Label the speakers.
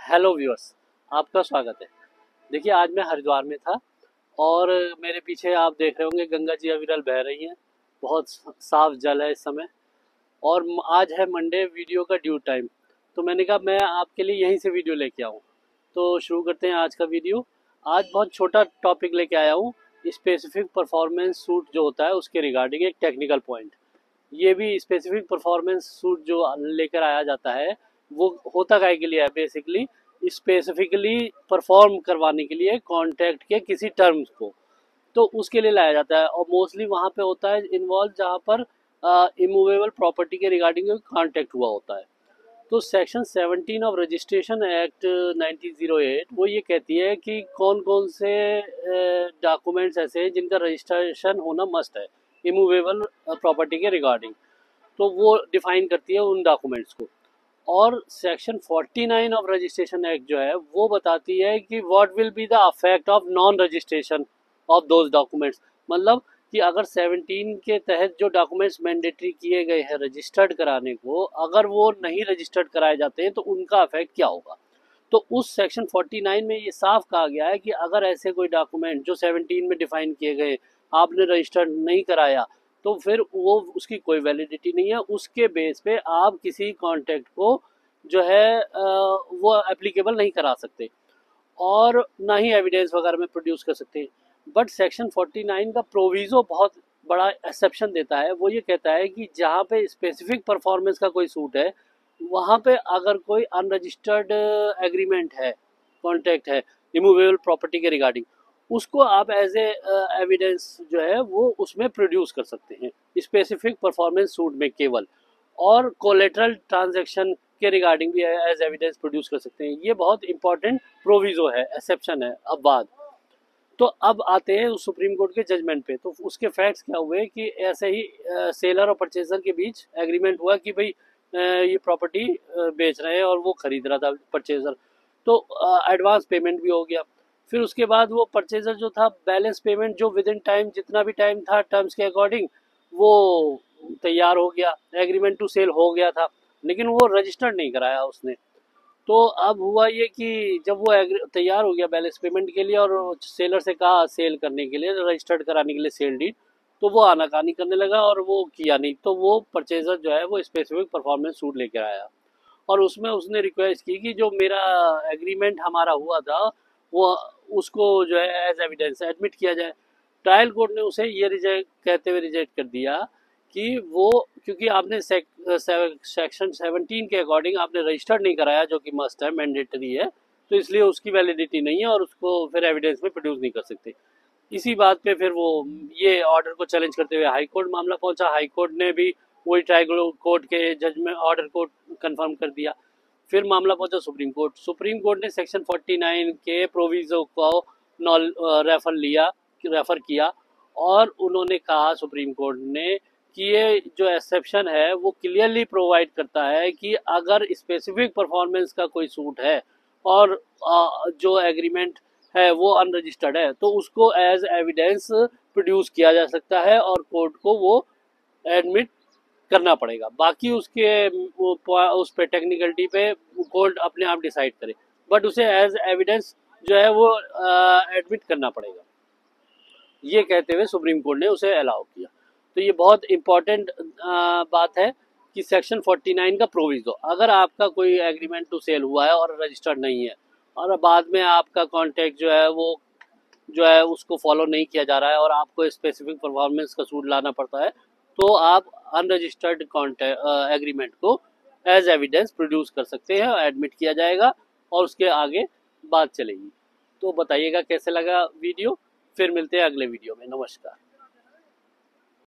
Speaker 1: Hello viewers, आपका स्वागत है। देखिए, आज मैं हरिद्वार में था और मेरे पीछे आप देख रहे होंगे गंगा जी अविरल बह रही हैं। बहुत साफ जल है इस समय। और आज है मंडे, वीडियो का ड्यू टाइम। तो मैंने कहा मैं आपके लिए यहीं से वीडियो लेके आऊँ। तो शुरू करते हैं आज का वीडियो। आज बहुत छोटा टॉपिक लेके आया हूँ। स्पेसिफिक परफॉर्मेंस सूट जो होता है उसके रिगार्डिंग एक टेक्निकल पॉइंट। ये भी स्पेसिफिक परफॉर्मेंस सूट जो लेकर आया जाता है वो होता काय के लिए है, बेसिकली स्पेसिफिकली परफॉर्म करवाने के लिए कॉन्ट्रैक्ट के किसी टर्म्स को। तो उसके लिए लाया जाता है और मोस्टली वहाँ पे होता है इन्वॉल्व जहाँ पर इमूवेबल प्रॉपर्टी के रिगार्डिंग कॉन्ट्रैक्ट हुआ होता है। तो सेक्शन 17 ऑफ रजिस्ट्रेशन एक्ट 1908 वो ये कहती है कि कौन कौन से डॉक्यूमेंट्स ऐसे हैं जिनका रजिस्ट्रेशन होना मस्ट है इमूवेबल प्रॉपर्टी के रिगार्डिंग। तो वो डिफाइन करती है उन डॉक्यूमेंट्स को। और सेक्शन 49 ऑफ रजिस्ट्रेशन एक्ट जो है वो बताती है कि what will be the affect of non registration of those documents. मतलब कि अगर 17 के तहत जो डॉक्यूमेंट्स मैंडेटरी किए गए हैं रजिस्टर्ड कराने को, अगर वो नहीं रजिस्टर्ड कराए जाते हैं तो उनका अफेक्ट क्या होगा। तो उस सेक्शन 49 में ये साफ कहा गया है कि अगर ऐसे कोई डॉक्यूमेंट जो 17 में डिफाइन किए गए आपने रजिस्टर्ड नहीं कराया तो फिर वो उसकी कोई वैलिडिटी नहीं है। उसके बेस पे आप किसी कॉन्ट्रैक्ट को जो है वो एप्लीकेबल नहीं करा सकते और ना ही एविडेंस वगैरह में प्रोड्यूस कर सकते हैं। बट सेक्शन 49 का प्रोविज़ो बहुत बड़ा एक्सेप्शन देता है। वो ये कहता है कि जहाँ पे स्पेसिफिक परफॉर्मेंस का कोई सूट है वहाँ पे अगर कोई अनरजिस्टर्ड एग्रीमेंट है, कॉन्ट्रैक्ट है रिमूवेबल प्रॉपर्टी के रिगार्डिंग, उसको आप एज ए एविडेंस जो है वो उसमें प्रोड्यूस कर सकते हैं स्पेसिफिक परफॉर्मेंस सूट में केवल। और कोलेटरल ट्रांजैक्शन के रिगार्डिंग भी एज एविडेंस प्रोड्यूस कर सकते हैं। ये बहुत इंपॉर्टेंट प्रोविज़ो है, एक्सेप्शन है। अब बात तो अब आते हैं उस सुप्रीम कोर्ट के जजमेंट पे। तो उसके फैक्ट्स क्या हुए कि ऐसे ही सेलर और परचेजर के बीच एग्रीमेंट हुआ कि भाई ये प्रॉपर्टी बेच रहे हैं और वो खरीद रहा था परचेजर। तो एडवांस पेमेंट भी हो गया। फिर उसके बाद वो परचेजर जो था बैलेंस पेमेंट जो विद इन टाइम जितना भी टाइम था टर्म्स के अकॉर्डिंग वो तैयार हो गया, एग्रीमेंट टू सेल हो गया था, लेकिन वो रजिस्टर्ड नहीं कराया उसने। तो अब हुआ ये कि जब वो तैयार हो गया बैलेंस पेमेंट के लिए और सेलर से कहा सेल करने के लिए, रजिस्टर्ड कराने के लिए सेल डीड, तो वो आनाकानी करने लगा और वो किया नहीं। तो वो परचेजर जो है वो स्पेसिफिक परफॉर्मेंस सूट लेकर आया और उसमें उसने रिक्वेस्ट की कि जो मेरा एग्रीमेंट हमारा हुआ था वो उसको जो है एज एविडेंस एडमिट किया जाए। ट्रायल कोर्ट ने उसे ये रिजेक्ट कहते हुए रिजेक्ट कर दिया कि वो क्योंकि आपने सेक्शन 17 के अकॉर्डिंग आपने रजिस्टर्ड नहीं कराया जो कि मस्ट है, मैंडेटरी है, तो इसलिए उसकी वैलिडिटी नहीं है और उसको फिर एविडेंस में प्रोड्यूस नहीं कर सकते। इसी बात पे फिर वो ये ऑर्डर को चैलेंज करते हुए हाई कोर्ट मामला पहुंचा। हाई कोर्ट ने भी वही ट्राइब्यूनल कोर्ट के जजमेंट ऑर्डर को कंफर्म कर दिया। फिर मामला पहुंचा सुप्रीम कोर्ट। सुप्रीम कोर्ट ने सेक्शन 49 के प्रोविजो को नॉल रेफर किया और उन्होंने कहा सुप्रीम कोर्ट ने कि ये जो एक्सेप्शन है वो क्लियरली प्रोवाइड करता है कि अगर स्पेसिफिक परफॉर्मेंस का कोई सूट है और जो एग्रीमेंट है वो अनरजिस्टर्ड है तो उसको एज एविडेंस प्रोड्यूस किया जा सकता है और कोर्ट को वो एडमिट करना पड़ेगा। बाकी उसके उस पे टेक्निकलिटी पे कोर्ट अपने आप डिसाइड करे, बट उसे एज एविडेंस जो है वो एडमिट करना पड़ेगा। ये कहते हुए सुप्रीम कोर्ट ने उसे अलाउ किया। तो ये बहुत इंपॉर्टेंट बात है कि सेक्शन 49 का प्रोविजो, अगर आपका कोई एग्रीमेंट टू सेल हुआ है और रजिस्टर्ड नहीं है और बाद में आपका कॉन्ट्रैक्ट जो है वो जो है उसको फॉलो नहीं किया जा रहा है और आपको स्पेसिफिक परफॉर्मेंस का सूट लाना पड़ता है, तो आप अनरजिस्टर्ड कॉन्ट्रैक्ट एग्रीमेंट को एज एविडेंस प्रोड्यूस कर सकते हैं, एडमिट किया जाएगा और उसके आगे बात चलेगी। तो बताइएगा कैसे लगा वीडियो। फिर मिलते हैं अगले वीडियो में। नमस्कार।